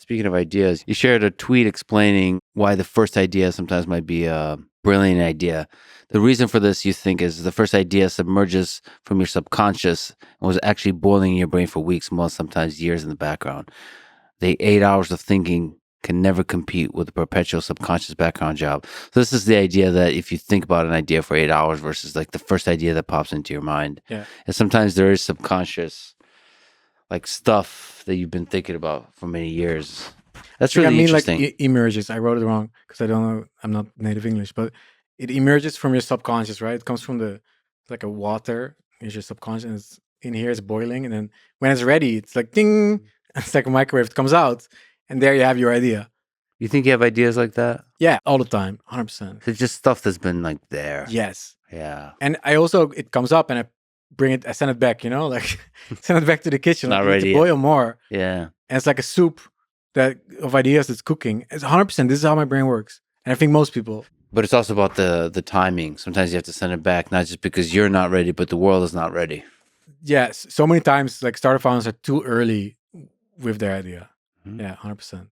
Speaking of ideas, you shared a tweet explaining why the first idea sometimes might be a brilliant idea. The reason for this, you think, is the first idea submerges from your subconscious and was actually boiling in your brain for weeks, months, sometimes years in the background. The 8 hours of thinking can never compete with the perpetual subconscious background job. So this is the idea that if you think about an idea for 8 hours versus like the first idea that pops into your mind. Yeah. And sometimes there is subconscious like stuff that you've been thinking about for many years. That's really interesting. Like emerges. I wrote it wrong because I don't know. I'm not native English, but it emerges from your subconscious, right? It comes from it's like a water. Is your subconscious. And it's in here. It's boiling, and then when it's ready, it's like ding. It's like a microwave. It comes out, and there you have your idea. You think you have ideas like that? Yeah, all the time, 100%. It's just stuff that's been like there. Yes. Yeah. And I also it comes up, and I send it back. Like send it back to the kitchen. Not like, ready to boil more. Yeah. And it's like a soup of ideas that's cooking. It's 100%. This is how my brain works. And I think most people. But it's also about the timing. Sometimes you have to send it back, not just because you're not ready, but the world is not ready. Yes. So many times, like startup founders are too early with their idea. Mm-hmm. Yeah, 100%.